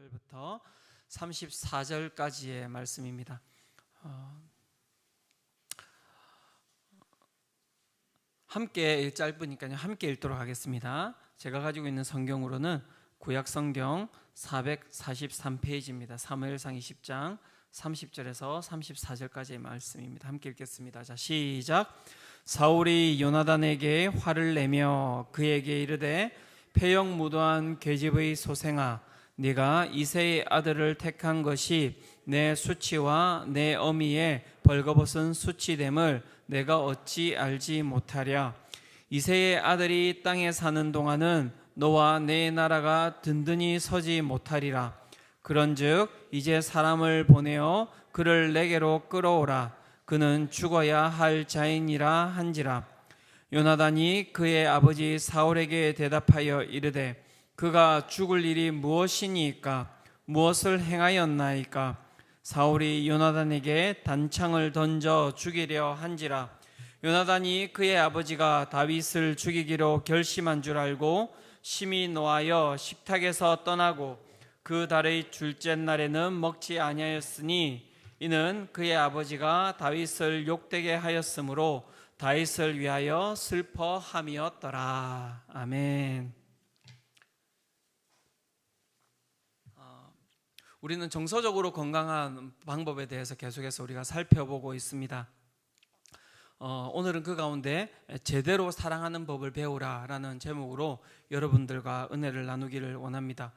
34절부터 34절까지의 말씀입니다. 함께 짧으니까요. 함께 읽도록 하겠습니다. 제가 가지고 있는 성경으로는 구약 성경 443페이지입니다. 사무엘상 20장 30절에서 34절까지의 말씀입니다. 함께 읽겠습니다. 자, 시작. 사울이 요나단에게 화를 내며 그에게 이르되 폐역무도한 계집의 소생아, 네가 이새의 아들을 택한 것이 내 수치와 내 어미의 벌거벗은 수치됨을 내가 어찌 알지 못하랴. 이새의 아들이 땅에 사는 동안은 너와 내 나라가 든든히 서지 못하리라. 그런즉 이제 사람을 보내어 그를 내게로 끌어오라. 그는 죽어야 할 자이니라 한지라. 요나단이 그의 아버지 사울에게 대답하여 이르되 그가 죽을 일이 무엇이니까? 무엇을 행하였나이까? 사울이 요나단에게 단창을 던져 죽이려 한지라. 요나단이 그의 아버지가 다윗을 죽이기로 결심한 줄 알고 심히 노하여 식탁에서 떠나고 그 달의 둘째 날에는 먹지 아니하였으니 이는 그의 아버지가 다윗을 욕되게 하였으므로 다윗을 위하여 슬퍼함이었더라. 아멘. 우리는 정서적으로 건강한 방법에 대해서 계속해서 우리가 살펴보고 있습니다. 오늘은 그 가운데 제대로 사랑하는 법을 배우라라는 제목으로 여러분들과 은혜를 나누기를 원합니다.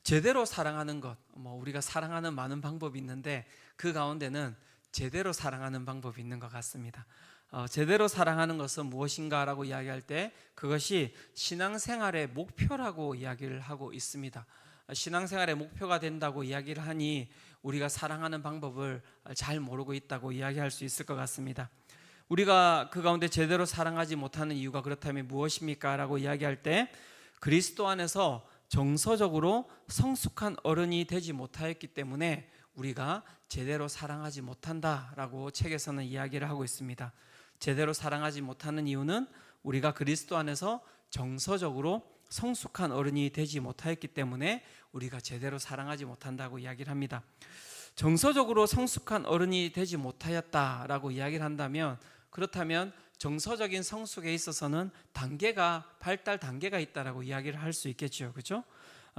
제대로 사랑하는 것, 우리가 사랑하는 많은 방법이 있는데 그 가운데는 제대로 사랑하는 방법이 있는 것 같습니다. 제대로 사랑하는 것은 무엇인가라고 이야기할 때 그것이 신앙생활의 목표라고 이야기를 하고 있습니다. 신앙생활의 목표가 된다고 이야기를 하니 우리가 사랑하는 방법을 잘 모르고 있다고 이야기할 수 있을 것 같습니다. 우리가 그 가운데 제대로 사랑하지 못하는 이유가 그렇다면 무엇입니까? 라고 이야기할 때 그리스도 안에서 정서적으로 성숙한 어른이 되지 못하였기 때문에 우리가 제대로 사랑하지 못한다라고 책에서는 이야기를 하고 있습니다. 제대로 사랑하지 못하는 이유는 우리가 그리스도 안에서 정서적으로 성숙한 어른이 되지 못하였기 때문에 우리가 제대로 사랑하지 못한다고 이야기를 합니다. 정서적으로 성숙한 어른이 되지 못하였다라고 이야기를 한다면 그렇다면 정서적인 성숙에 있어서는 발달 단계가 있다라고 이야기를 할 수 있겠죠. 그렇죠?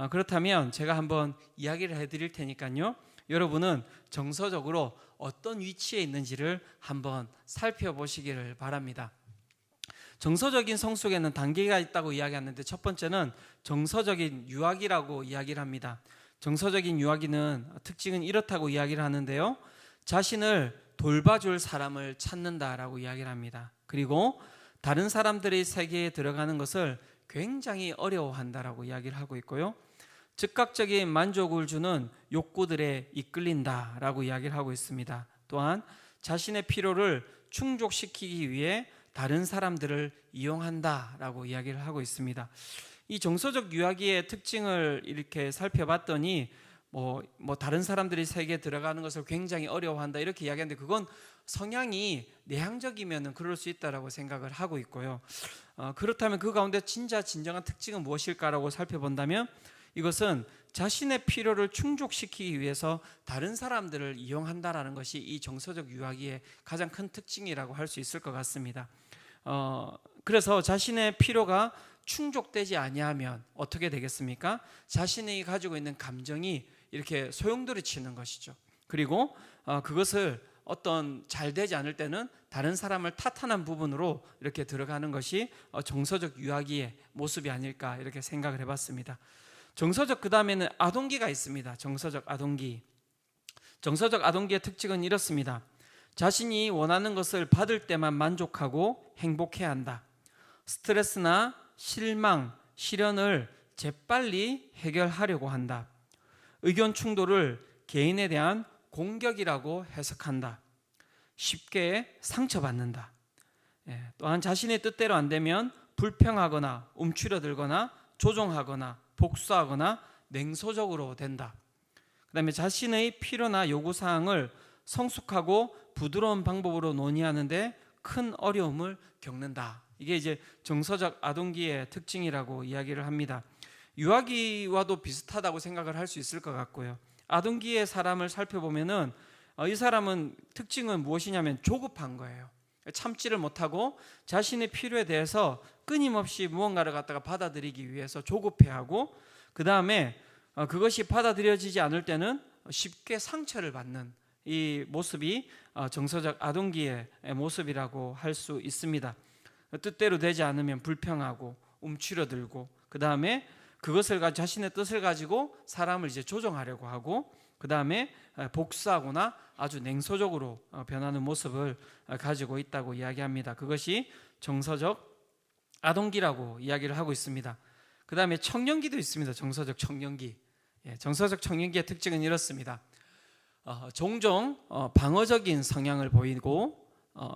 그렇다면 제가 한번 이야기를 해드릴 테니까요. 여러분은 정서적으로 어떤 위치에 있는지를 한번 살펴보시기를 바랍니다. 정서적인 성숙에는 단계가 있다고 이야기하는데 첫 번째는 정서적인 유아기라고 이야기를 합니다. 정서적인 유아기는 특징은 이렇다고 이야기를 하는데요. 자신을 돌봐줄 사람을 찾는다라고 이야기를 합니다. 그리고 다른 사람들의 세계에 들어가는 것을 굉장히 어려워한다라고 이야기를 하고 있고요. 즉각적인 만족을 주는 욕구들에 이끌린다라고 이야기를 하고 있습니다. 또한 자신의 필요를 충족시키기 위해 다른 사람들을 이용한다라고 이야기를 하고 있습니다. 이 정서적 유아기의 특징을 이렇게 살펴봤더니 다른 사람들이 세계에 들어가는 것을 굉장히 어려워한다 이렇게 이야기하는데 그건 성향이 내향적이면 그럴 수 있다라고 생각을 하고 있고요. 그렇다면 그 가운데 진정한 특징은 무엇일까라고 살펴본다면 이것은 자신의 필요를 충족시키기 위해서 다른 사람들을 이용한다라는 것이 이 정서적 유아기의 가장 큰 특징이라고 할 수 있을 것 같습니다. 그래서 자신의 필요가 충족되지 아니하면 어떻게 되겠습니까? 자신이 가지고 있는 감정이 이렇게 소용돌이치는 것이죠. 그리고 그것을 어떤 잘 되지 않을 때는 다른 사람을 탓하는 부분으로 이렇게 들어가는 것이 정서적 유아기의 모습이 아닐까 이렇게 생각을 해봤습니다. 정서적 그 다음에는 아동기가 있습니다. 정서적 아동기. 정서적 아동기의 특징은 이렇습니다. 자신이 원하는 것을 받을 때만 만족하고 행복해야 한다. 스트레스나 실망, 시련을 재빨리 해결하려고 한다. 의견 충돌을 개인에 대한 공격이라고 해석한다. 쉽게 상처받는다. 또한 자신의 뜻대로 안 되면 불평하거나 움츠러들거나 조종하거나 복수하거나 냉소적으로 된다. 그 다음에 자신의 필요나 요구사항을 성숙하고 부드러운 방법으로 논의하는데 큰 어려움을 겪는다. 이게 이제 정서적 아동기의 특징이라고 이야기를 합니다. 유아기와도 비슷하다고 생각을 할 수 있을 것 같고요. 아동기의 사람을 살펴보면은 이 사람은 특징은 무엇이냐면 조급한 거예요. 참지를 못하고 자신의 필요에 대해서 끊임없이 무언가를 갖다가 받아들이기 위해서 조급해하고, 그 다음에 그것이 받아들여지지 않을 때는 쉽게 상처를 받는 이 모습이 정서적 아동기의 모습이라고 할 수 있습니다. 뜻대로 되지 않으면 불평하고 움츠러들고, 그 다음에 그것을 가지고 자신의 뜻을 가지고 사람을 이제 조종하려고 하고, 그 다음에 복수하거나 아주 냉소적으로 변하는 모습을 가지고 있다고 이야기합니다. 그것이 정서적 아동기라고 이야기를 하고 있습니다. 그 다음에 청년기도 있습니다. 정서적 청년기. 정서적 청년기의 특징은 이렇습니다. 종종 방어적인 성향을 보이고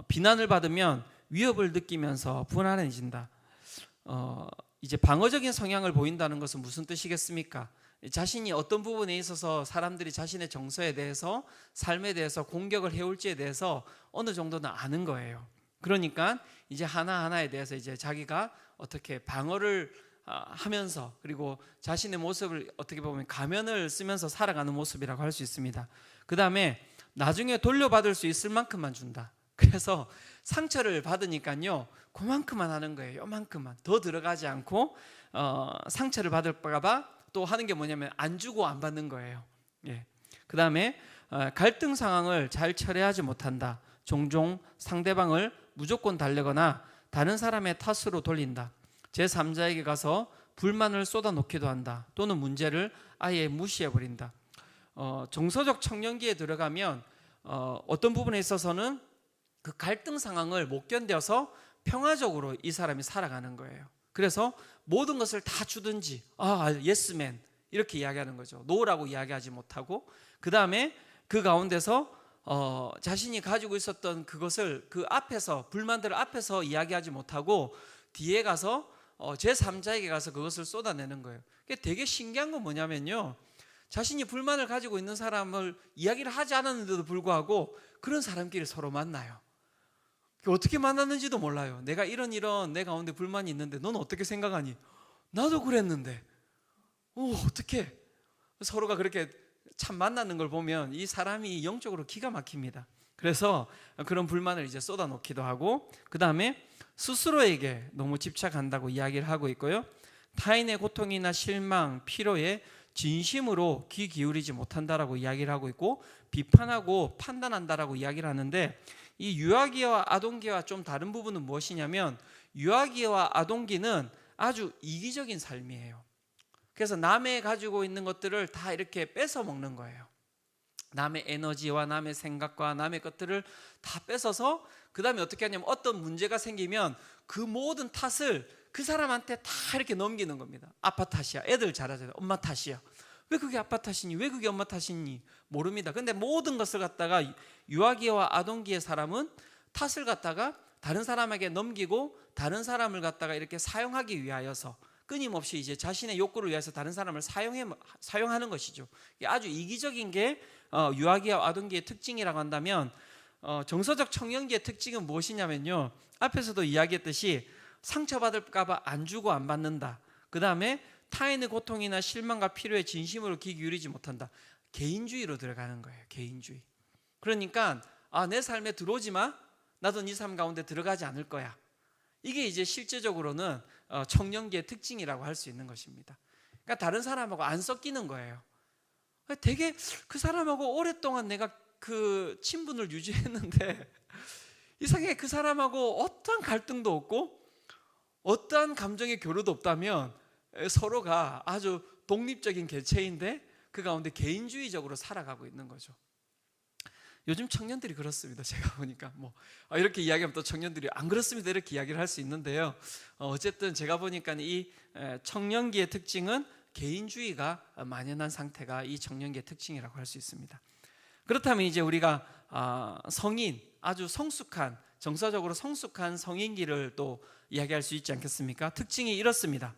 비난을 받으면 위협을 느끼면서 불안해진다. 이제 방어적인 성향을 보인다는 것은 무슨 뜻이겠습니까? 자신이 어떤 부분에 있어서 사람들이 자신의 정서에 대해서, 삶에 대해서 공격을 해올지에 대해서 어느 정도는 아는 거예요. 그러니까 이제 하나하나에 대해서 이제 자기가 어떻게 방어를 하면서, 그리고 자신의 모습을 어떻게 보면 가면을 쓰면서 살아가는 모습이라고 할 수 있습니다. 그 다음에 나중에 돌려받을 수 있을 만큼만 준다. 그래서 상처를 받으니까요, 그만큼만 하는 거예요. 요만큼만 더 들어가지 않고 상처를 받을까 봐 또 하는 게 뭐냐면 안 주고 안 받는 거예요. 그 다음에 갈등 상황을 잘 처리하지 못한다. 종종 상대방을 무조건 달래거나 다른 사람의 탓으로 돌린다. 제3자에게 가서 불만을 쏟아놓기도 한다. 또는 문제를 아예 무시해버린다. 정서적 청년기에 들어가면 어떤 부분에 있어서는 그 갈등 상황을 못 견뎌서 평화적으로 이 사람이 살아가는 거예요. 그래서 모든 것을 다 주든지 예스맨 이렇게 이야기하는 거죠. 노라고 이야기하지 못하고, 그 다음에 그 가운데서 자신이 가지고 있었던 그것을 그 앞에서, 불만들을 앞에서 이야기하지 못하고 뒤에 가서 제3자에게 가서 그것을 쏟아내는 거예요. 되게 신기한 건 뭐냐면요, 자신이 불만을 가지고 있는 사람을 이야기를 하지 않았는데도 불구하고 그런 사람끼리 서로 만나요. 어떻게 만났는지도 몰라요. 내가 이런 내 가운데 불만이 있는데 넌 어떻게 생각하니? 나도 그랬는데 어떻게? 서로가 그렇게 참 만나는 걸 보면 이 사람이 영적으로 기가 막힙니다. 그래서 그런 불만을 이제 쏟아놓기도 하고, 그 다음에 스스로에게 너무 집착한다고 이야기를 하고 있고요. 타인의 고통이나 실망, 피로에 진심으로 귀 기울이지 못한다라고 이야기를 하고 있고, 비판하고 판단한다라고 이야기를 하는데, 이 유아기와 아동기와 좀 다른 부분은 무엇이냐면, 유아기와 아동기는 아주 이기적인 삶이에요. 그래서 남의 가지고 있는 것들을 다 이렇게 뺏어 먹는 거예요. 남의 에너지와 남의 생각과 남의 것들을 다 뺏어서, 그 다음에 어떻게 하냐면 어떤 문제가 생기면 그 모든 탓을 그 사람한테 다 이렇게 넘기는 겁니다. 아빠 탓이야, 애들 잘하잖아요, 엄마 탓이야. 왜 그게 아빠 탓이니? 왜 그게 엄마 탓이니? 모릅니다. 근데 모든 것을 갖다가 유아기와 아동기의 사람은 탓을 갖다가 다른 사람에게 넘기고 다른 사람을 갖다가 이렇게 사용하기 위하여서 끊임없이 이제 자신의 욕구를 위해서 다른 사람을 사용하는 것이죠. 아주 이기적인 게 유아기와 아동기의 특징이라고 한다면, 정서적 청년기의 특징은 무엇이냐면요, 앞에서도 이야기했듯이 상처받을까 봐 안 주고 안 받는다. 그 다음에 타인의 고통이나 실망과 필요에 진심으로 귀 기울이지 못한다. 개인주의로 들어가는 거예요. 개인주의. 그러니까 내 삶에 들어오지 마, 나도 네 삶 가운데 들어가지 않을 거야. 이게 이제 실제적으로는 청년기의 특징이라고 할 수 있는 것입니다. 그러니까 다른 사람하고 안 섞이는 거예요. 되게 그 사람하고 오랫동안 내가 그 친분을 유지했는데 이상하게 그 사람하고 어떠한 갈등도 없고 어떠한 감정의 교류도 없다면 서로가 아주 독립적인 개체인데 그 가운데 개인주의적으로 살아가고 있는 거죠. 요즘 청년들이 그렇습니다. 제가 보니까 이렇게 이야기하면 또 청년들이 안 그렇습니다 이렇게 이야기를 할 수 있는데요. 어쨌든 제가 보니까 이 청년기의 특징은 개인주의가 만연한 상태가 이 청년기의 특징이라고 할 수 있습니다. 그렇다면 이제 우리가 성인, 아주 성숙한, 정서적으로 성숙한 성인기를 또 이야기할 수 있지 않겠습니까? 특징이 이렇습니다.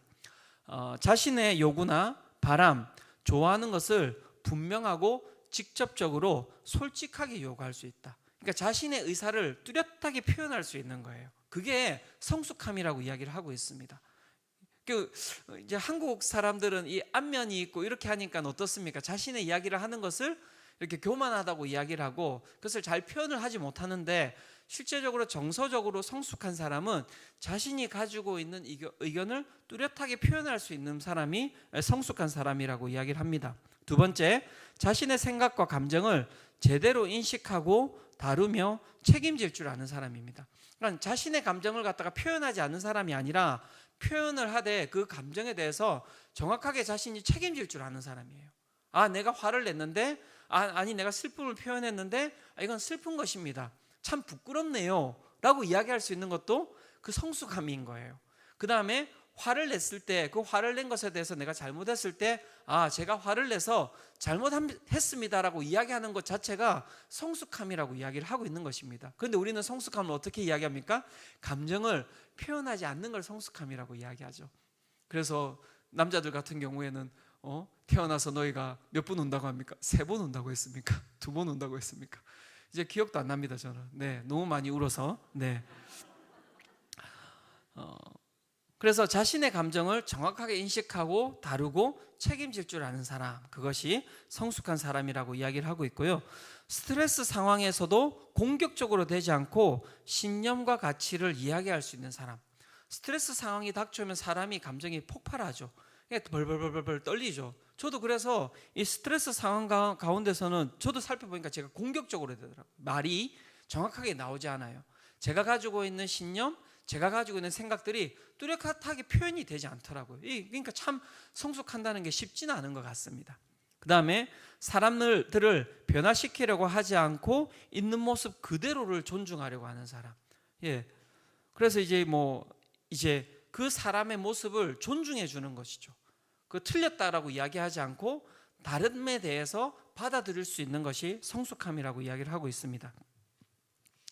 자신의 요구나 바람, 좋아하는 것을 분명하고 직접적으로 솔직하게 요구할 수 있다. 그러니까 자신의 의사를 뚜렷하게 표현할 수 있는 거예요. 그게 성숙함이라고 이야기를 하고 있습니다. 이제 한국 사람들은 이 안면이 있고 이렇게 하니까 어떻습니까? 자신의 이야기를 하는 것을 이렇게 교만하다고 이야기를 하고 그것을 잘 표현을 하지 못하는데, 실제적으로 정서적으로 성숙한 사람은 자신이 가지고 있는 의견을 뚜렷하게 표현할 수 있는 사람이 성숙한 사람이라고 이야기를 합니다. 두 번째, 자신의 생각과 감정을 제대로 인식하고 다루며 책임질 줄 아는 사람입니다. 그러니까 자신의 감정을 갖다가 표현하지 않는 사람이 아니라 표현을 하되 그 감정에 대해서 정확하게 자신이 책임질 줄 아는 사람이에요. 내가 화를 냈는데, 아니 내가 슬픔을 표현했는데 이건 슬픈 것입니다. 참 부끄럽네요 라고 이야기할 수 있는 것도 그 성숙함인 거예요. 그 다음에 화를 냈을 때, 그 화를 낸 것에 대해서 내가 잘못했을 때 제가 화를 내서 잘못했습니다 라고 이야기하는 것 자체가 성숙함이라고 이야기를 하고 있는 것입니다. 그런데 우리는 성숙함을 어떻게 이야기합니까? 감정을 표현하지 않는 걸 성숙함이라고 이야기하죠. 그래서 남자들 같은 경우에는 태어나서 너희가 몇 번 운다고 합니까? 3번 운다고 했습니까? 2번 운다고 했습니까? 이제 기억도 안 납니다, 저는. 네, 너무 많이 울어서. 네. 그래서 자신의 감정을 정확하게 인식하고 다루고 책임질 줄 아는 사람, 그것이 성숙한 사람이라고 이야기를 하고 있고요. 스트레스 상황에서도 공격적으로 되지 않고 신념과 가치를 이야기할 수 있는 사람. 스트레스 상황이 닥쳐오면 사람이 감정이 폭발하죠. 벌벌벌벌 떨리죠. 저도 그래서 이 스트레스 상황 가운데서는 저도 살펴보니까 제가 공격적으로 되더라고요. 말이 정확하게 나오지 않아요. 제가 가지고 있는 신념, 제가 가지고 있는 생각들이 뚜렷하게 표현이 되지 않더라고요. 그러니까 참 성숙한다는 게 쉽지는 않은 것 같습니다. 그 다음에 사람들을 변화시키려고 하지 않고 있는 모습 그대로를 존중하려고 하는 사람. 그래서 이제 그 사람의 모습을 존중해 주는 것이죠. 그 틀렸다라고 이야기하지 않고 다름에 대해서 받아들일 수 있는 것이 성숙함이라고 이야기를 하고 있습니다.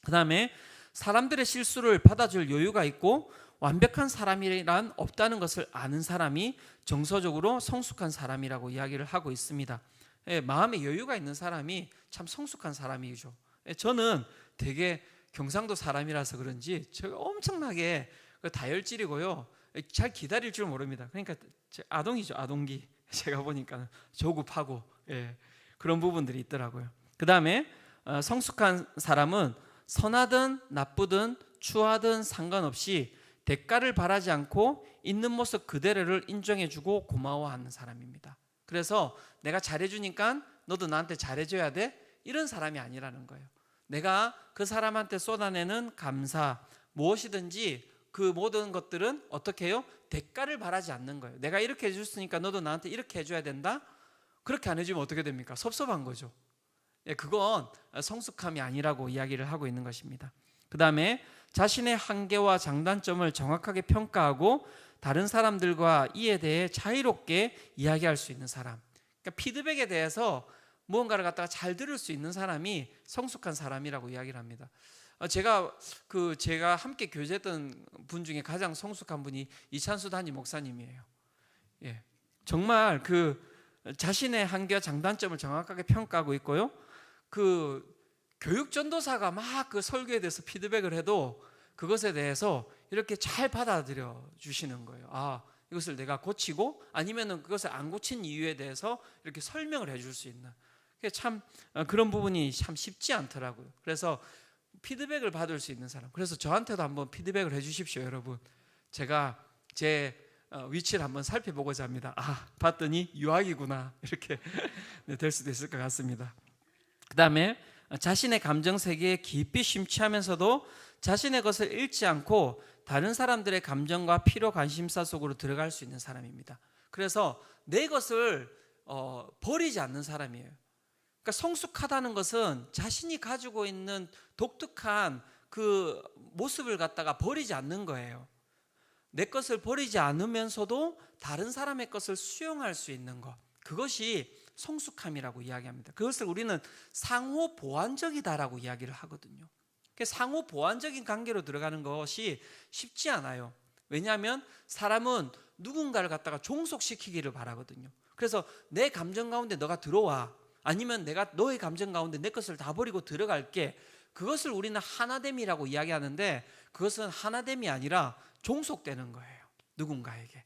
그 다음에 사람들의 실수를 받아줄 여유가 있고 완벽한 사람이란 없다는 것을 아는 사람이 정서적으로 성숙한 사람이라고 이야기를 하고 있습니다. 마음에 여유가 있는 사람이 참 성숙한 사람이죠. 저는 되게 경상도 사람이라서 그런지 제가 엄청나게 다혈질이고요. 잘 기다릴 줄 모릅니다. 그러니까 아동이죠, 아동기. 제가 보니까 조급하고 그런 부분들이 있더라고요. 그 다음에 성숙한 사람은 선하든 나쁘든 추하든 상관없이 대가를 바라지 않고 있는 모습 그대로를 인정해주고 고마워하는 사람입니다. 그래서 내가 잘해주니까 너도 나한테 잘해줘야 돼? 이런 사람이 아니라는 거예요. 내가 그 사람한테 쏟아내는 감사, 무엇이든지 그 모든 것들은 어떻게 해요? 대가를 바라지 않는 거예요. 내가 이렇게 해줬으니까 너도 나한테 이렇게 해줘야 된다? 그렇게 안 해주면 어떻게 됩니까? 섭섭한 거죠. 그건 성숙함이 아니라고 이야기를 하고 있는 것입니다. 그 다음에 자신의 한계와 장단점을 정확하게 평가하고 다른 사람들과 이에 대해 자유롭게 이야기할 수 있는 사람. 그러니까 피드백에 대해서 무언가를 갖다가 잘 들을 수 있는 사람이 성숙한 사람이라고 이야기를 합니다. 제가 함께 교제했던 분 중에 가장 성숙한 분이 이찬수 담임 목사님이에요. 정말 그 자신의 한계와 장단점을 정확하게 평가하고 있고요. 그 교육 전도사가 막 그 설교에 대해서 피드백을 해도 그것에 대해서 이렇게 잘 받아들여 주시는 거예요. 이것을 내가 고치고 아니면은 그것을 안 고친 이유에 대해서 이렇게 설명을 해줄 수 있는. 참 그런 부분이 참 쉽지 않더라고요. 그래서 피드백을 받을 수 있는 사람. 그래서 저한테도 한번 피드백을 해주십시오, 여러분. 제가 제 위치를 한번 살펴보고자 합니다. 봤더니 유학이구나 이렇게 될 수도 있을 것 같습니다. 그 다음에 자신의 감정 세계에 깊이 심취하면서도 자신의 것을 잃지 않고 다른 사람들의 감정과 필요 관심사 속으로 들어갈 수 있는 사람입니다. 그래서 내 것을 버리지 않는 사람이에요. 그러니까 성숙하다는 것은 자신이 가지고 있는 독특한 그 모습을 갖다가 버리지 않는 거예요. 내 것을 버리지 않으면서도 다른 사람의 것을 수용할 수 있는 것, 그것이 성숙함이라고 이야기합니다. 그것을 우리는 상호 보완적이다라고 이야기를 하거든요. 상호 보완적인 관계로 들어가는 것이 쉽지 않아요. 왜냐하면 사람은 누군가를 갖다가 종속시키기를 바라거든요. 그래서 내 감정 가운데 너가 들어와, 아니면 내가 너의 감정 가운데 내 것을 다 버리고 들어갈게. 그것을 우리는 하나됨이라고 이야기하는데 그것은 하나됨이 아니라 종속되는 거예요, 누군가에게.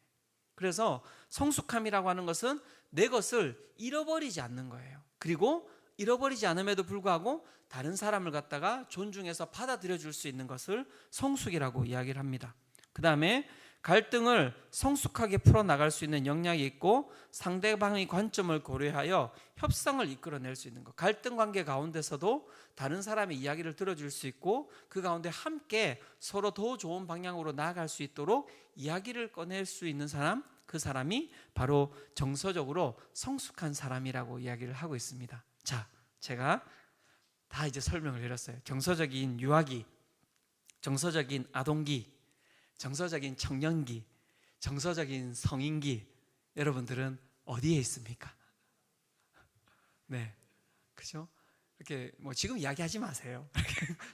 그래서 성숙함이라고 하는 것은 내 것을 잃어버리지 않는 거예요. 그리고 잃어버리지 않음에도 불구하고 다른 사람을 갖다가 존중해서 받아들여 줄 수 있는 것을 성숙이라고 이야기를 합니다. 그 다음에 갈등을 성숙하게 풀어나갈 수 있는 역량이 있고 상대방의 관점을 고려하여 협상을 이끌어낼 수 있는 것. 갈등 관계 가운데서도 다른 사람의 이야기를 들어줄 수 있고 그 가운데 함께 서로 더 좋은 방향으로 나아갈 수 있도록 이야기를 꺼낼 수 있는 사람, 그 사람이 바로 정서적으로 성숙한 사람이라고 이야기를 하고 있습니다. 자, 제가 다 이제 설명을 드렸어요. 정서적인 유아기, 정서적인 아동기, 정서적인 청년기, 정서적인 성인기, 여러분들은 어디에 있습니까? 네, 그죠? 이렇게 뭐 지금 이야기하지 마세요.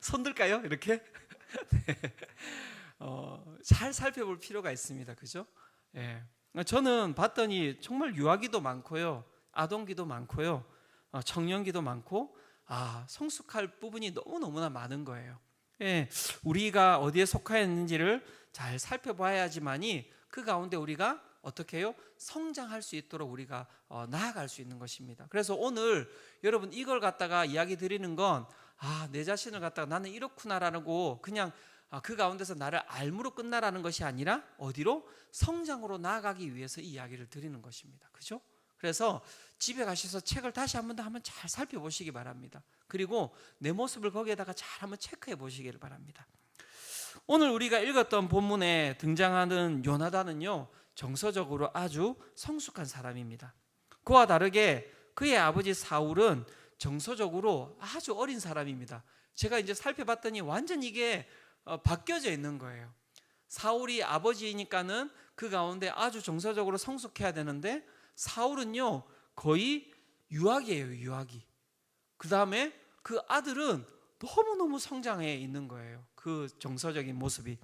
손 들까요? 이렇게 네. 잘 살펴볼 필요가 있습니다. 그죠? 예. 저는 봤더니 정말 유아기도 많고요, 아동기도 많고요, 청년기도 많고, 성숙할 부분이 너무너무나 많은 거예요. 예, 우리가 어디에 속하여 있는지를 잘 살펴봐야지만이 그 가운데 우리가 어떻게 해요? 성장할 수 있도록 우리가 나아갈 수 있는 것입니다. 그래서 오늘 여러분 이걸 갖다가 이야기 드리는 건 내 자신을 갖다가 나는 이렇구나라고 그냥 그 가운데서 나를 알므로 끝나라는 것이 아니라 어디로? 성장으로 나아가기 위해서 이 이야기를 드리는 것입니다. 그죠? 그래서 집에 가셔서 책을 다시 한번 잘 살펴보시기 바랍니다. 그리고 내 모습을 거기에다가 잘 한번 체크해 보시기를 바랍니다. 오늘 우리가 읽었던 본문에 등장하는 요나단은요, 정서적으로 아주 성숙한 사람입니다. 그와 다르게 그의 아버지 사울은 정서적으로 아주 어린 사람입니다. 제가 이제 살펴봤더니 완전 이게 바뀌어져 있는 거예요. 사울이 아버지니까는 그 가운데 아주 정서적으로 성숙해야 되는데 사울은요 거의 유아기예요. 유아기. 그 다음에 그 아들은 너무너무 성장해 있는 거예요. 그 정서적인 모습이.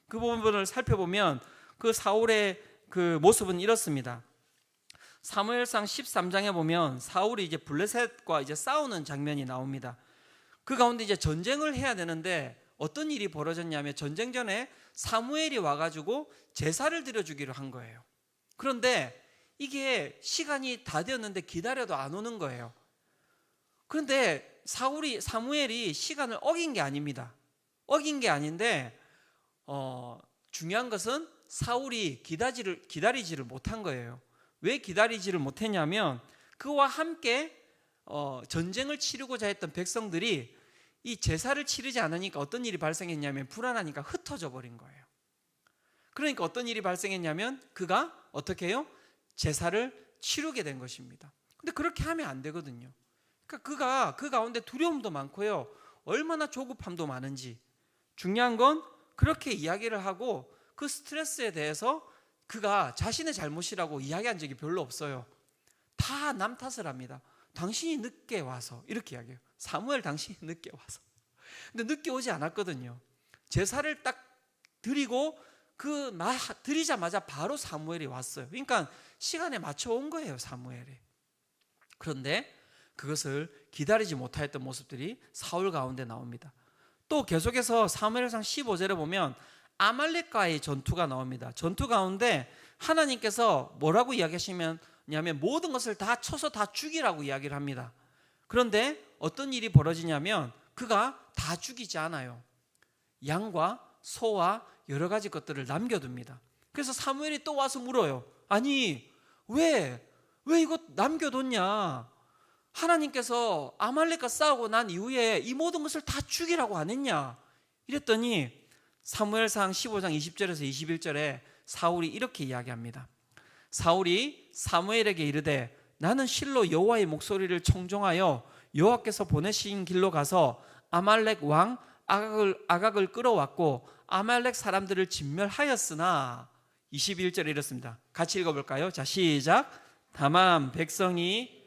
그 부분을 살펴보면 그 사울의 그 모습은 이렇습니다. 사무엘상 13장에 보면 사울이 이제 블레셋과 이제 싸우는 장면이 나옵니다. 그 가운데 이제 전쟁을 해야 되는데 어떤 일이 벌어졌냐면 전쟁 전에 사무엘이 와가지고 제사를 드려주기로 한 거예요. 그런데 이게 시간이 다 되었는데 기다려도 안 오는 거예요. 그런데 사무엘이 시간을 어긴 게 아닙니다. 어긴 게 아닌데 중요한 것은 사울이 기다리지를 못한 거예요. 왜 기다리지를 못했냐면 그와 함께 전쟁을 치르고자 했던 백성들이 이 제사를 치르지 않으니까 어떤 일이 발생했냐면 불안하니까 흩어져 버린 거예요. 그러니까 어떤 일이 발생했냐면 그가 어떻게 해요? 제사를 치르게 된 것입니다. 근데 그렇게 하면 안 되거든요. 그러니까 그가 그 가운데 두려움도 많고요, 얼마나 조급함도 많은지. 중요한 건 그렇게 이야기를 하고 그 스트레스에 대해서 그가 자신의 잘못이라고 이야기한 적이 별로 없어요. 다 남 탓을 합니다. 당신이 늦게 와서, 이렇게 이야기해요. 사무엘 당신이 늦게 와서. 근데 늦게 오지 않았거든요. 제사를 딱 드리고 드리자마자 바로 사무엘이 왔어요. 그러니까 시간에 맞춰 온 거예요, 사무엘이. 그런데 그것을 기다리지 못하였던 모습들이 사울 가운데 나옵니다. 또 계속해서 사무엘상 15절에 보면 아말렉과의 전투가 나옵니다. 전투 가운데 하나님께서 뭐라고 이야기하시냐면 모든 것을 다 쳐서 다 죽이라고 이야기를 합니다. 그런데 어떤 일이 벌어지냐면 그가 다 죽이지 않아요. 양과 소와 여러 가지 것들을 남겨둡니다. 그래서 사무엘이 또 와서 물어요. 아니 왜 이거 남겨뒀냐? 하나님께서 아말렉과 싸우고 난 이후에 이 모든 것을 다 죽이라고 안 했냐? 이랬더니 사무엘상 15장 20절에서 21절에 사울이 이렇게 이야기합니다. 사울이 사무엘에게 이르되 나는 실로 여호와의 목소리를 청종하여 여호와께서 보내신 길로 가서 아말렉 왕 아각을 끌어왔고 아말렉 사람들을 진멸하였으나 21절에 이렇습니다. 같이 읽어볼까요? 자, 시작. 다만 백성이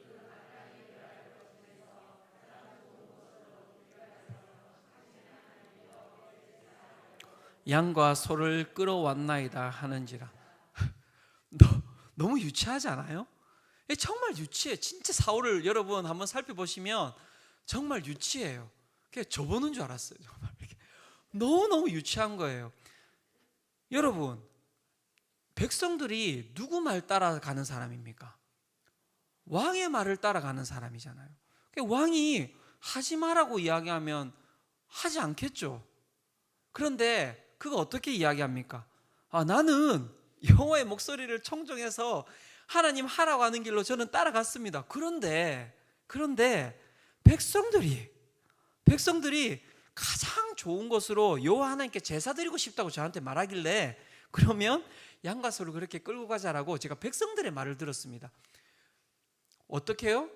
양과 소를 끌어왔나이다 하는지라. 너무 유치하지 않아요? 정말 유치해. 진짜 사울을 여러분 한번 살펴보시면 정말 유치해요. 그냥 저보는 줄 알았어요. 정말 너무너무 유치한 거예요. 여러분, 백성들이 누구 말 따라가는 사람입니까? 왕의 말을 따라가는 사람이잖아요. 왕이 하지 마라고 이야기하면 하지 않겠죠. 그런데 그거 어떻게 이야기합니까? 나는 여호와의 목소리를 청종해서 하나님 하라고 하는 길로 저는 따라갔습니다. 그런데 백성들이 가장 좋은 것으로 여호와 하나님께 제사 드리고 싶다고 저한테 말하길래, 그러면 양과 소를 그렇게 끌고 가자라고 제가 백성들의 말을 들었습니다. 어떻게 해요?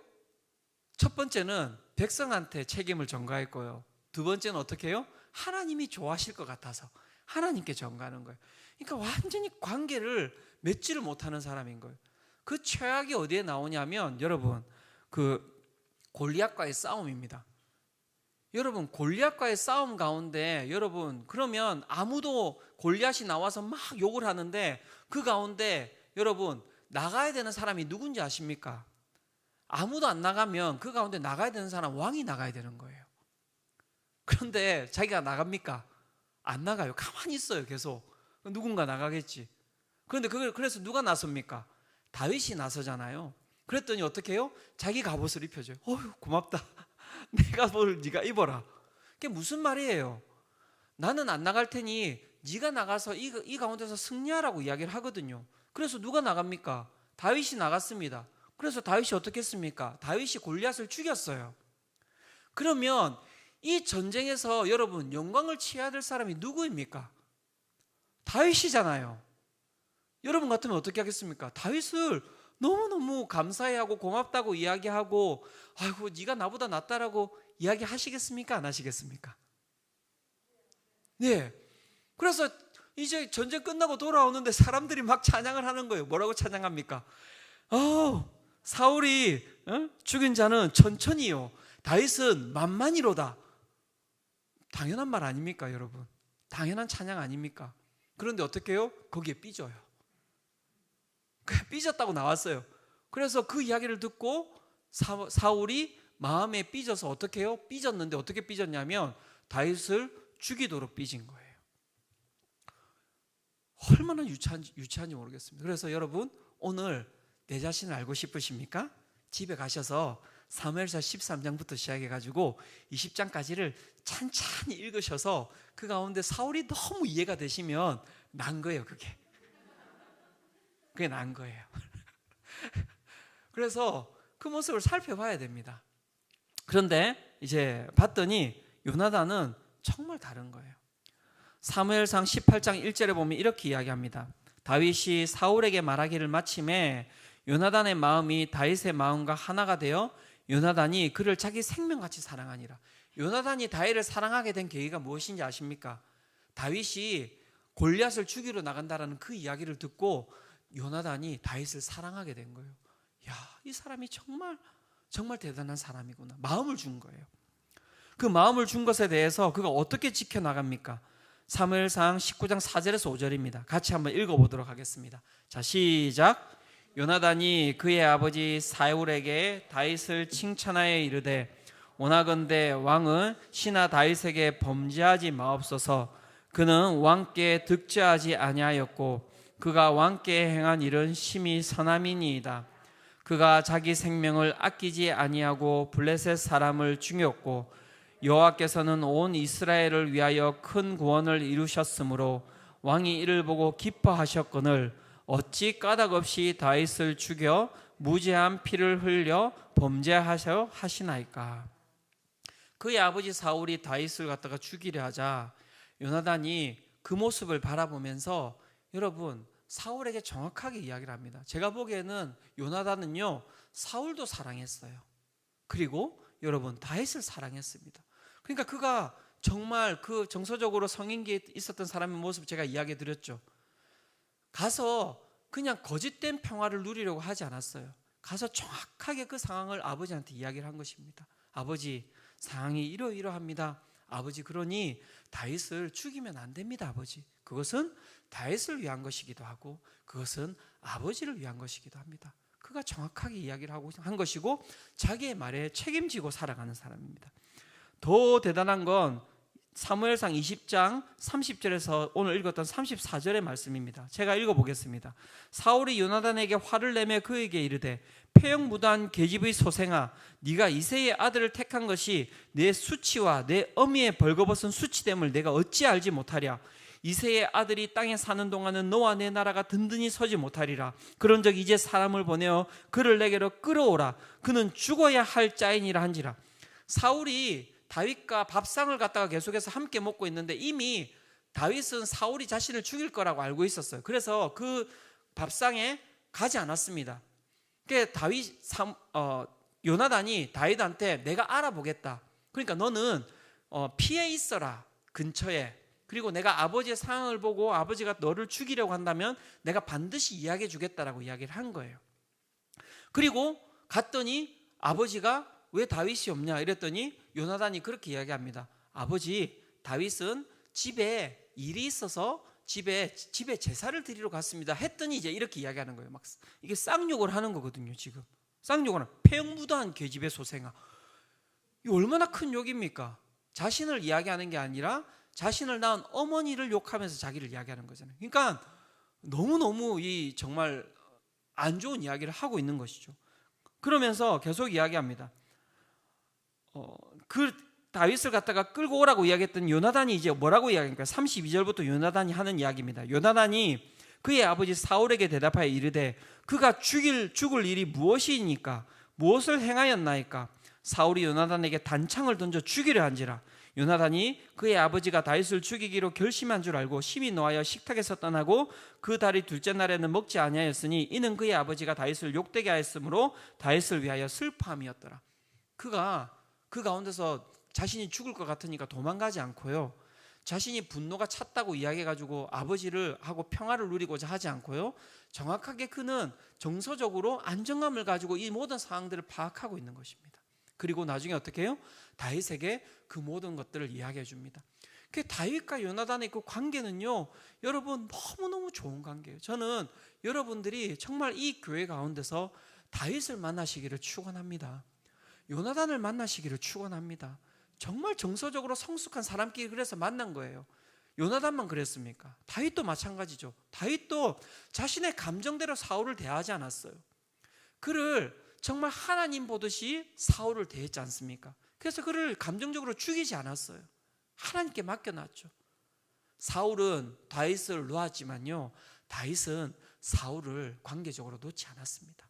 첫 번째는 백성한테 책임을 전가했고요. 두 번째는 어떻게 해요? 하나님이 좋아하실 것 같아서 하나님께 전가하는 거예요. 그러니까 완전히 관계를 맺지를 못하는 사람인 거예요. 그 최악이 어디에 나오냐면 여러분, 그 골리앗과의 싸움입니다. 여러분, 골리앗과의 싸움 가운데 여러분, 그러면 아무도 골리앗이 나와서 막 욕을 하는데 그 가운데 여러분 나가야 되는 사람이 누군지 아십니까? 아무도 안 나가면 그 가운데 나가야 되는 사람, 왕이 나가야 되는 거예요. 그런데 자기가 나갑니까? 안 나가요. 가만히 있어요. 계속 누군가 나가겠지. 그런데 그래서 누가 나섭니까? 다윗이 나서잖아요. 그랬더니 어떻게 해요? 자기 갑옷을 입혀줘요. 어휴, 고맙다. 내가 뭘 네가 입어라. 그게 무슨 말이에요? 나는 안 나갈 테니 네가 나가서 이 가운데서 승리하라고 이야기를 하거든요. 그래서 누가 나갑니까? 다윗이 나갔습니다. 그래서 다윗이 어떻게 했습니까? 다윗이 골리앗을 죽였어요. 그러면 이 전쟁에서 여러분 영광을 취해야 될 사람이 누구입니까? 다윗이잖아요. 여러분 같으면 어떻게 하겠습니까? 다윗을 너무너무 감사해하고 고맙다고 이야기하고, 아이고 네가 나보다 낫다라고 이야기하시겠습니까? 안 하시겠습니까? 네. 그래서 이제 전쟁 끝나고 돌아오는데 사람들이 막 찬양을 하는 거예요. 뭐라고 찬양합니까? 사울이 죽인 자는 천천히요, 다윗은 만만히로다. 당연한 말 아닙니까, 여러분? 당연한 찬양 아닙니까? 그런데 어떻게 해요? 거기에 삐져요. 삐졌다고 나왔어요. 그래서 그 이야기를 듣고 사울이 마음에 삐져서 어떻게 해요? 삐졌는데 어떻게 삐졌냐면 다윗을 죽이도록 삐진 거예요. 얼마나 유치한지 모르겠습니다. 그래서 여러분, 오늘 내 자신을 알고 싶으십니까? 집에 가셔서 사무엘상 13장부터 시작해가지고 20장까지를 찬찬히 읽으셔서 그 가운데 사울이 너무 이해가 되시면 난 거예요. 그게 난 거예요. 그래서 그 모습을 살펴봐야 됩니다. 그런데 이제 봤더니 요나단은 정말 다른 거예요. 사무엘상 18장 1절에 보면 이렇게 이야기합니다. 다윗이 사울에게 말하기를 마침에 요나단의 마음이 다윗의 마음과 하나가 되어 요나단이 그를 자기 생명같이 사랑하니라. 요나단이 다윗을 사랑하게 된 계기가 무엇인지 아십니까? 다윗이 골리앗을 죽이러 나간다라는 그 이야기를 듣고 요나단이 다윗을 사랑하게 된 거예요. 야, 이 사람이 정말 대단한 사람이구나. 마음을 준 거예요. 그 마음을 준 것에 대해서 그가 어떻게 지켜나갑니까? 사무엘상 19장 4절에서 5절입니다. 같이 한번 읽어보도록 하겠습니다. 자, 시작. 요나단이 그의 아버지 사울에게 다윗을 칭찬하여 이르되, 원하건대 왕은 신하 다윗에게 범죄하지 마옵소서. 그는 왕께 득죄하지 아니하였고 그가 왕께 행한 일은 심히 선함이니이다. 그가 자기 생명을 아끼지 아니하고 블레셋 사람을 죽였고 여호와께서는 온 이스라엘을 위하여 큰 구원을 이루셨으므로 왕이 이를 보고 기뻐하셨거늘 어찌 까닭없이 다윗을 죽여 무죄한 피를 흘려 범죄하셔 하시나이까. 그의 아버지 사울이 다윗을 갖다가 죽이려 하자 요나단이 그 모습을 바라보면서 여러분 사울에게 정확하게 이야기를 합니다. 제가 보기에는 요나단은요 사울도 사랑했어요. 그리고 여러분 다윗을 사랑했습니다. 그러니까 그가 정말 그 정서적으로 성인기에 있었던 사람의 모습 제가 이야기 드렸죠. 가서 그냥 거짓된 평화를 누리려고 하지 않았어요. 가서 정확하게 그 상황을 아버지한테 이야기를 한 것입니다. 아버지, 상황이 이러이러합니다. 아버지, 그러니 다윗을 죽이면 안 됩니다. 아버지, 그것은 다윗을 위한 것이기도 하고 그것은 아버지를 위한 것이기도 합니다. 그가 정확하게 이야기를 하고 한 것이고 자기의 말에 책임지고 살아가는 사람입니다. 더 대단한 건 사무엘상 20장 30절에서 오늘 읽었던 34절의 말씀입니다. 제가 읽어보겠습니다. 사울이 요나단에게 화를 내며 그에게 이르되 폐역무도한 계집의 소생아, 네가 이새의 아들을 택한 것이 내 수치와 내 어미의 벌거벗은 수치됨을 내가 어찌 알지 못하랴. 이새의 아들이 땅에 사는 동안은 너와 내 나라가 든든히 서지 못하리라. 그런즉 이제 사람을 보내어 그를 내게로 끌어오라. 그는 죽어야 할 자이니라 한지라. 사울이 다윗과 밥상을 갖다가 계속해서 함께 먹고 있는데 이미 다윗은 사울이 자신을 죽일 거라고 알고 있었어요. 그래서 그 밥상에 가지 않았습니다. 그러니까 요나단이 다윗한테 내가 알아보겠다. 그러니까 너는 피해 있어라, 근처에. 그리고 내가 아버지의 상황을 보고 아버지가 너를 죽이려고 한다면 내가 반드시 이야기해 주겠다라고 이야기를 한 거예요. 그리고 갔더니 아버지가 왜 다윗이 없냐 이랬더니 요나단이 그렇게 이야기합니다. 아버지, 다윗은 집에 일이 있어서 집에 제사를 드리러 갔습니다 했더니 이제 이렇게 이야기하는 거예요. 막 이게 쌍욕을 하는 거거든요. 지금 쌍욕을 하는, 폐역무도한 계집의 소생아. 이 얼마나 큰 욕입니까? 자신을 이야기하는 게 아니라 자신을 낳은 어머니를 욕하면서 자기를 이야기하는 거잖아요. 그러니까 너무너무 이 정말 안 좋은 이야기를 하고 있는 것이죠. 그러면서 계속 이야기합니다. 그 다윗을 갖다가 끌고 오라고 이야기했던 요나단이 이제 뭐라고 이야기합니까? 32절부터 요나단이 하는 이야기입니다. 요나단이 그의 아버지 사울에게 대답하여 이르되 그가 죽을 일이 무엇이니까? 무엇을 행하였나이까? 사울이 요나단에게 단창을 던져 죽이려 한지라. 요나단이 그의 아버지가 다윗을 죽이기로 결심한 줄 알고 심히 노하여 식탁에서 떠나고 그 달이 둘째 날에는 먹지 아니하였으니 이는 그의 아버지가 다윗을 욕되게 하였으므로 다윗을 위하여 슬퍼함이었더라. 그가 그 가운데서 자신이 죽을 것 같으니까 도망가지 않고요, 자신이 분노가 찼다고 이야기해가지고 아버지를 하고 평화를 누리고자 하지 않고요, 정확하게 그는 정서적으로 안정감을 가지고 이 모든 상황들을 파악하고 있는 것입니다. 그리고 나중에 어떻게 해요? 다윗에게 그 모든 것들을 이야기해 줍니다. 그 다윗과 요나단의 그 관계는요, 여러분 너무너무 좋은 관계예요. 저는 여러분들이 정말 이 교회 가운데서 다윗을 만나시기를 축원합니다. 요나단을 만나시기를 축원합니다. 정말 정서적으로 성숙한 사람끼리 그래서 만난 거예요. 요나단만 그랬습니까? 다윗도 마찬가지죠. 다윗도 자신의 감정대로 사울을 대하지 않았어요. 그를 정말 하나님 보듯이 사울을 대했지 않습니까? 그래서 그를 감정적으로 죽이지 않았어요. 하나님께 맡겨놨죠. 사울은 다윗을 놓았지만요, 다윗은 사울을 관계적으로 놓지 않았습니다.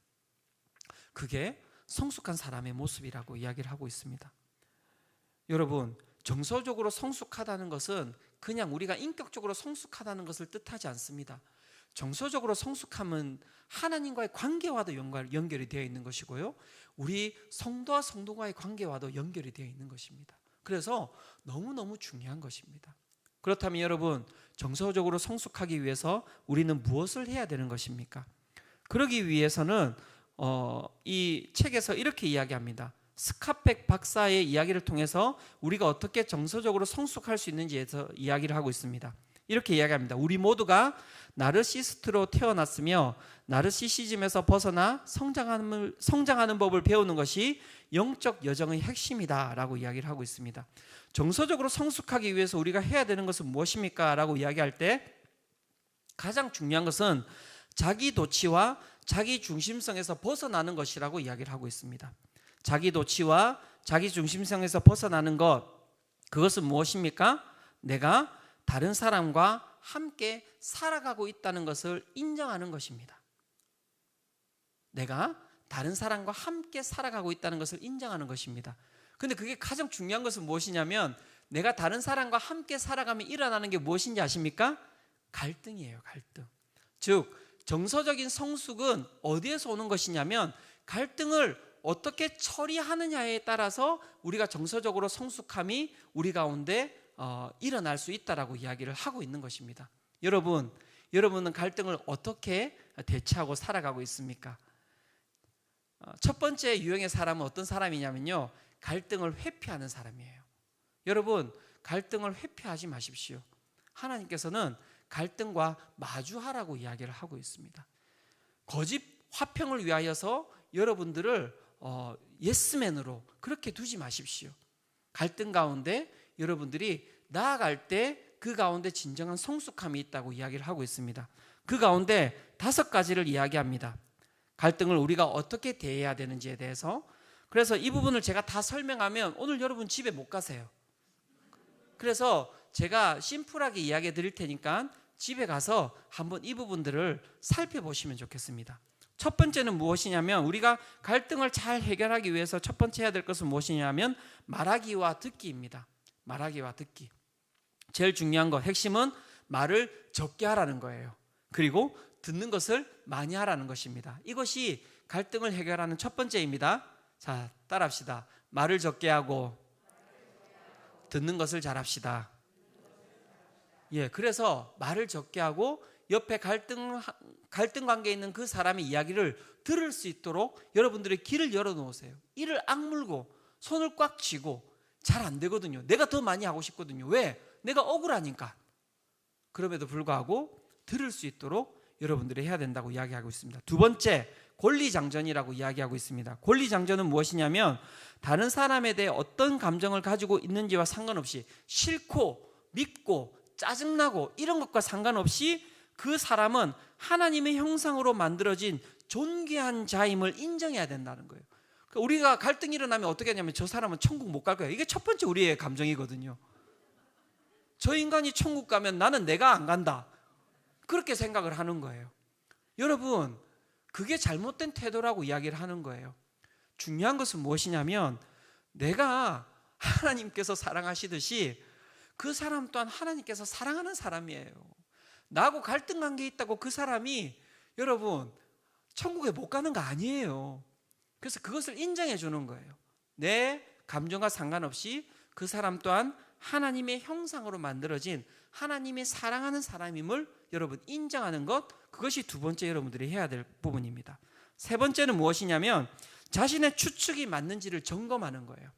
그게 성숙한 사람의 모습이라고 이야기를 하고 있습니다. 여러분, 정서적으로 성숙하다는 것은 그냥 우리가 인격적으로 성숙하다는 것을 뜻하지 않습니다. 정서적으로 성숙함은 하나님과의 관계와도 연결이 되어 있는 것이고요, 우리 성도와 성도와의 관계와도 연결이 되어 있는 것입니다. 그래서 너무너무 중요한 것입니다. 그렇다면 여러분, 정서적으로 성숙하기 위해서 우리는 무엇을 해야 되는 것입니까? 그러기 위해서는 이 책에서 이렇게 이야기합니다. 스카펙 박사의 이야기를 통해서 우리가 어떻게 정서적으로 성숙할 수 있는지에서 이야기를 하고 있습니다. 이렇게 이야기합니다. 우리 모두가 나르시스트로 태어났으며 나르시시즘에서 벗어나 성장하는 법을 배우는 것이 영적 여정의 핵심이다 라고 이야기를 하고 있습니다. 정서적으로 성숙하기 위해서 우리가 해야 되는 것은 무엇입니까? 라고 이야기할 때 가장 중요한 것은 자기 도취와 자기 중심성에서 벗어나는 것이라고 이야기를 하고 있습니다. 자기 도취와 자기 중심성에서 벗어나는 것, 그것은 무엇입니까? 내가 다른 사람과 함께 살아가고 있다는 것을 인정하는 것입니다. 내가 다른 사람과 함께 살아가고 있다는 것을 인정하는 것입니다. 근데 그게 가장 중요한 것은 무엇이냐면, 내가 다른 사람과 함께 살아가면 일어나는 게 무엇인지 아십니까? 갈등이에요. 갈등. 즉 정서적인 성숙은 어디에서 오는 것이냐면, 갈등을 어떻게 처리하느냐에 따라서 우리가 정서적으로 성숙함이 우리 가운데 일어날 수 있다라고 이야기를 하고 있는 것입니다. 여러분은 갈등을 어떻게 대처하고 살아가고 있습니까? 첫 번째 유형의 사람은 어떤 사람이냐면요, 갈등을 회피하는 사람이에요. 여러분, 갈등을 회피하지 마십시오. 하나님께서는 갈등과 마주하라고 이야기를 하고 있습니다. 거짓 화평을 위하여서 여러분들을 예스맨으로 그렇게 두지 마십시오. 갈등 가운데 여러분들이 나아갈 때 그 가운데 진정한 성숙함이 있다고 이야기를 하고 있습니다. 그 가운데 5가지를 이야기합니다. 갈등을 우리가 어떻게 대해야 되는지에 대해서. 그래서 이 부분을 제가 다 설명하면 오늘 여러분 집에 못 가세요. 그래서 제가 심플하게 이야기해 드릴 테니까 집에 가서 한번 이 부분들을 살펴보시면 좋겠습니다. 첫 번째는 무엇이냐면, 우리가 갈등을 잘 해결하기 위해서 첫 번째 해야 될 것은 무엇이냐면 말하기와 듣기입니다. 말하기와 듣기. 제일 중요한 것, 핵심은 말을 적게 하라는 거예요. 그리고 듣는 것을 많이 하라는 것입니다. 이것이 갈등을 해결하는 첫 번째입니다. 자, 따라합시다. 말을 적게 하고 듣는 것을 잘합시다. 예, 그래서 말을 적게 하고 옆에 갈등 관계에 있는 그 사람의 이야기를 들을 수 있도록 여러분들의 귀를 열어놓으세요. 이를 악물고 손을 꽉 쥐고 잘 안 되거든요. 내가 더 많이 하고 싶거든요. 왜? 내가 억울하니까. 그럼에도 불구하고 들을 수 있도록 여러분들이 해야 된다고 이야기하고 있습니다. 두 번째, 권리장전이라고 이야기하고 있습니다. 권리장전은 무엇이냐면, 다른 사람에 대해 어떤 감정을 가지고 있는지와 상관없이 싫고 믿고 짜증나고 이런 것과 상관없이 그 사람은 하나님의 형상으로 만들어진 존귀한 자임을 인정해야 된다는 거예요. 우리가 갈등이 일어나면 어떻게 하냐면, 저 사람은 천국 못 갈 거야. 이게 첫 번째 우리의 감정이거든요. 저 인간이 천국 가면 나는 내가 안 간다. 그렇게 생각을 하는 거예요. 여러분, 그게 잘못된 태도라고 이야기를 하는 거예요. 중요한 것은 무엇이냐면, 내가 하나님께서 사랑하시듯이 그 사람 또한 하나님께서 사랑하는 사람이에요. 나하고 갈등 관계에 있다고 그 사람이 여러분 천국에 못 가는 거 아니에요. 그래서 그것을 인정해 주는 거예요. 내 감정과 상관없이 그 사람 또한 하나님의 형상으로 만들어진 하나님이 사랑하는 사람임을 여러분 인정하는 것, 그것이 두 번째 여러분들이 해야 될 부분입니다. 세 번째는 무엇이냐면, 자신의 추측이 맞는지를 점검하는 거예요.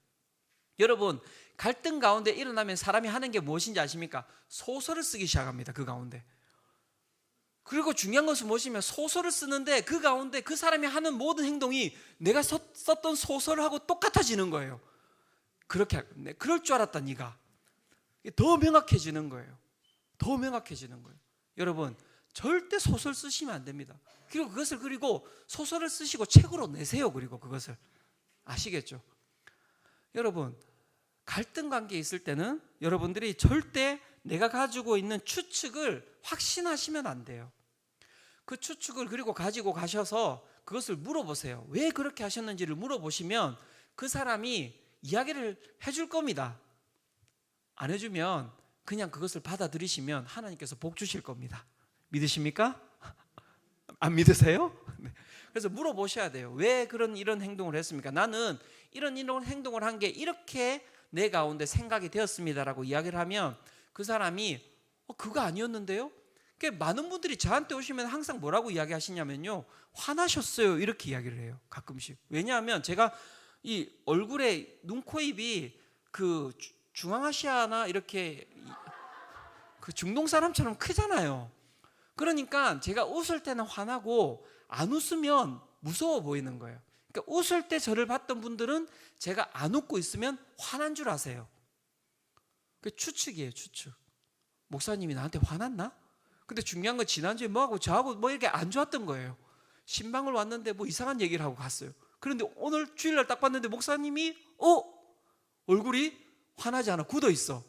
여러분, 갈등 가운데 일어나면 사람이 하는 게 무엇인지 아십니까? 소설을 쓰기 시작합니다. 그 가운데. 그리고 중요한 것은 무엇이냐면, 소설을 쓰는데 그 가운데 그 사람이 하는 모든 행동이 내가 썼던 소설하고 똑같아지는 거예요. 그렇게, 그럴 줄 알았다 네가. 더 명확해지는 거예요. 더 명확해지는 거예요. 여러분, 절대 소설 쓰시면 안 됩니다. 그리고 그것을, 그리고 소설을 쓰시고 책으로 내세요. 그리고 그것을 아시겠죠? 여러분, 갈등 관계에 있을 때는 여러분들이 절대 내가 가지고 있는 추측을 확신하시면 안 돼요. 그 추측을 그리고 가지고 가셔서 그것을 물어보세요. 왜 그렇게 하셨는지를 물어보시면 그 사람이 이야기를 해줄 겁니다. 안 해주면 그냥 그것을 받아들이시면 하나님께서 복 주실 겁니다. 믿으십니까? 안 믿으세요? 네. 그래서 물어보셔야 돼요. 왜 이런 행동을 했습니까? 나는 이런 행동을 한 게 이렇게 내 가운데 생각이 되었습니다라고 이야기를 하면 그 사람이 그거 아니었는데요? 많은 분들이 저한테 오시면 항상 뭐라고 이야기하시냐면요, 화나셨어요, 이렇게 이야기를 해요. 가끔씩. 왜냐하면 제가 이 얼굴에 눈, 코, 입이 그 중앙아시아나 이렇게 그 중동 사람처럼 크잖아요. 그러니까 제가 웃을 때는 화나고 안 웃으면 무서워 보이는 거예요. 그러니까 웃을 때 저를 봤던 분들은 제가 안 웃고 있으면 화난 줄 아세요. 그 추측이에요, 추측. 목사님이 나한테 화났나? 근데 중요한 건 지난주에 뭐하고 저하고 뭐 이렇게 안 좋았던 거예요. 신방을 왔는데 뭐 이상한 얘기를 하고 갔어요. 그런데 오늘 주일날 딱 봤는데 목사님이 얼굴이 화나지 않아, 굳어 있어.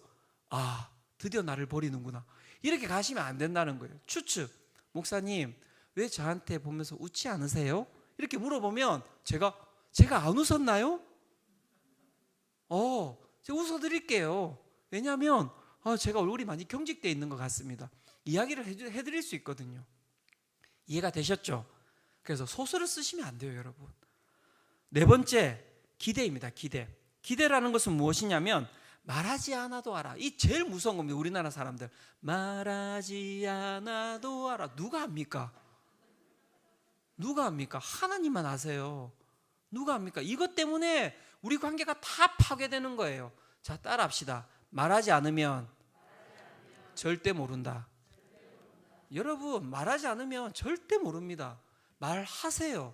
아, 드디어 나를 버리는구나. 이렇게 가시면 안 된다는 거예요. 추측. 목사님, 왜 저한테 보면서 웃지 않으세요? 이렇게 물어보면 제가 안 웃었나요? 제가 웃어드릴게요. 왜냐하면 제가 얼굴이 많이 경직되어 있는 것 같습니다. 이야기를 해드릴 수 있거든요. 이해가 되셨죠? 그래서 소설을 쓰시면 안 돼요, 여러분. 네 번째, 기대입니다. 기대라는 것은 무엇이냐면, 말하지 않아도 알아. 이 제일 무서운 겁니다. 우리나라 사람들. 말하지 않아도 알아. 누가 합니까? 누가 합니까? 하나님만 아세요. 누가 합니까? 이것 때문에 우리 관계가 다 파괴되는 거예요. 자, 따라합시다. 말하지 않으면 절대 모른다. 여러분, 말하지 않으면 절대 모릅니다. 말하세요.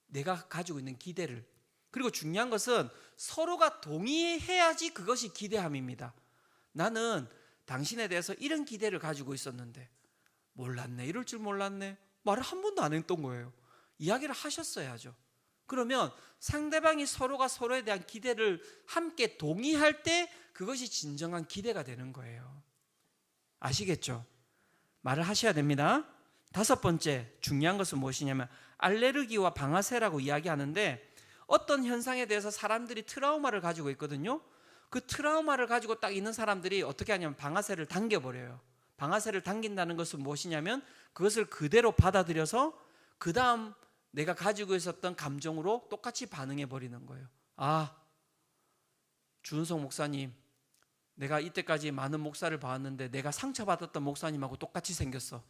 내가 가지고 있는 기대를. 그리고 중요한 것은 서로가 동의해야지 그것이 기대함입니다. 나는 당신에 대해서 이런 기대를 가지고 있었는데 몰랐네, 이럴 줄 몰랐네. 말을 한 번도 안 했던 거예요. 이야기를 하셨어야죠. 그러면 상대방이 서로가 서로에 대한 기대를 함께 동의할 때 그것이 진정한 기대가 되는 거예요. 아시겠죠? 말을 하셔야 됩니다. 5번째 중요한 것은 무엇이냐면 알레르기와 방아쇠라고 이야기하는데, 어떤 현상에 대해서 사람들이 트라우마를 가지고 있거든요. 그 트라우마를 가지고 딱 있는 사람들이 어떻게 하냐면 방아쇠를 당겨버려요. 방아쇠를 당긴다는 것은 무엇이냐면 그것을 그대로 받아들여서 그 다음 내가 가지고 있었던 감정으로 똑같이 반응해 버리는 거예요. 아, 주은석 목사님, 내가 이때까지 많은 목사를 봐왔는데 내가 상처받았던 목사님하고 똑같이 생겼어.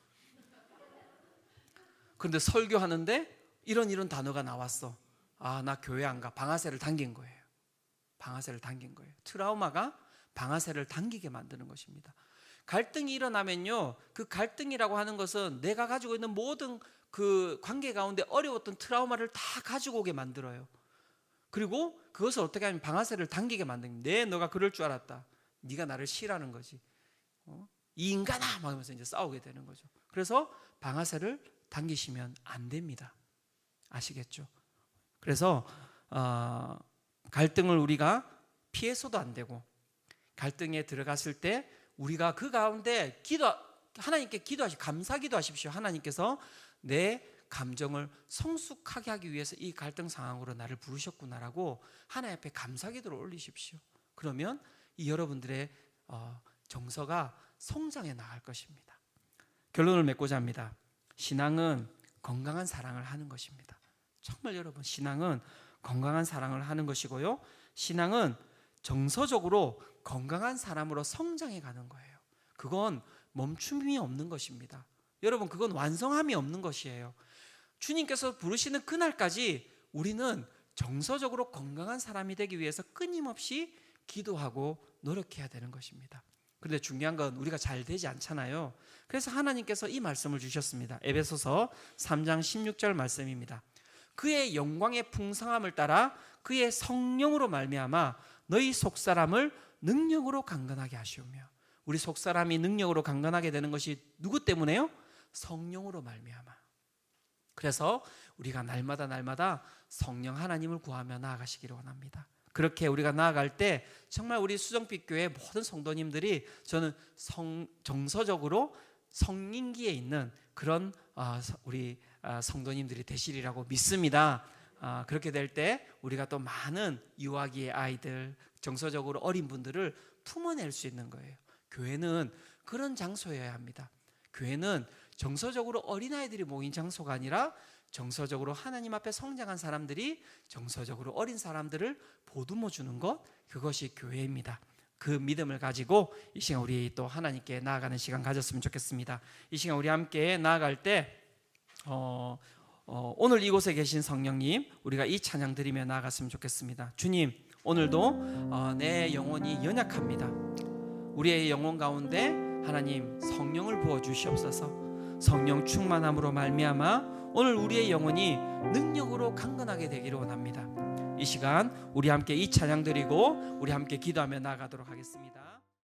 그런데 설교하는데 이런 단어가 나왔어. 아, 나 교회 안 가. 방아쇠를 당긴 거예요. 방아쇠를 당긴 거예요. 트라우마가 방아쇠를 당기게 만드는 것입니다. 갈등이 일어나면요, 그 갈등이라고 하는 것은 내가 가지고 있는 모든 그 관계 가운데 어려웠던 트라우마를 다 가지고 오게 만들어요. 그리고 그것을 어떻게 하면 방아쇠를 당기게 만듭니다. 네, 너가 그럴 줄 알았다. 네가 나를 싫어하는 거지. 이 인간아! 막 하면서 이제 싸우게 되는 거죠. 그래서 방아쇠를 당기시면 안 됩니다. 아시겠죠? 그래서 갈등을 우리가 피해서도 안 되고, 갈등에 들어갔을 때 우리가 그 가운데 하나님께 감사 기도하십시오. 하나님께서 내 감정을 성숙하게 하기 위해서 이 갈등 상황으로 나를 부르셨구나라고 하나님 앞에 감사 기도를 올리십시오. 그러면 이 여러분들의 정서가 성장해 나갈 것입니다. 결론을 맺고자 합니다. 신앙은 건강한 사랑을 하는 것입니다. 정말 여러분, 신앙은 건강한 사랑을 하는 것이고요, 신앙은 정서적으로 건강한 사람으로 성장해 가는 거예요. 그건 멈춤이 없는 것입니다. 여러분, 그건 완성함이 없는 것이에요. 주님께서 부르시는 그날까지 우리는 정서적으로 건강한 사람이 되기 위해서 끊임없이 기도하고 노력해야 되는 것입니다. 그런데 중요한 건 우리가 잘 되지 않잖아요. 그래서 하나님께서 이 말씀을 주셨습니다. 에베소서 3장 16절 말씀입니다. 그의 영광의 풍성함을 따라 그의 성령으로 말미암아 너희 속사람을 능력으로 강건하게 하시오며. 우리 속사람이 능력으로 강건하게 되는 것이 누구 때문에요? 성령으로 말미암아. 그래서 우리가 날마다 성령 하나님을 구하며 나아가시기를 원합니다. 그렇게 우리가 나아갈 때 정말 우리 수정빛 교회 모든 성도님들이 저는 정서적으로 성인기에 있는 그런 우리 성도님들이 되시리라고 믿습니다. 그렇게 될 때 우리가 또 많은 유아기의 아이들, 정서적으로 어린 분들을 품어낼 수 있는 거예요. 교회는 그런 장소여야 합니다. 교회는 정서적으로 어린아이들이 모인 장소가 아니라 정서적으로 하나님 앞에 성장한 사람들이 정서적으로 어린 사람들을 보듬어 주는 것, 그것이 교회입니다. 그 믿음을 가지고 이 시간 우리 또 하나님께 나아가는 시간 가졌으면 좋겠습니다. 이 시간 우리 함께 나아갈 때 오늘 이곳에 계신 성령님, 우리가 이 찬양 드리며 나아갔으면 좋겠습니다. 주님, 오늘도 내 영혼이 연약합니다. 우리의 영혼 가운데 하나님 성령을 부어주시옵소서. 성령 충만함으로 말미암아 오늘 우리의 영혼이 능력으로 강건하게 되기를 원합니다. 이 시간 우리 함께 이 찬양 드리고 우리 함께 기도하며 나아가도록 하겠습니다.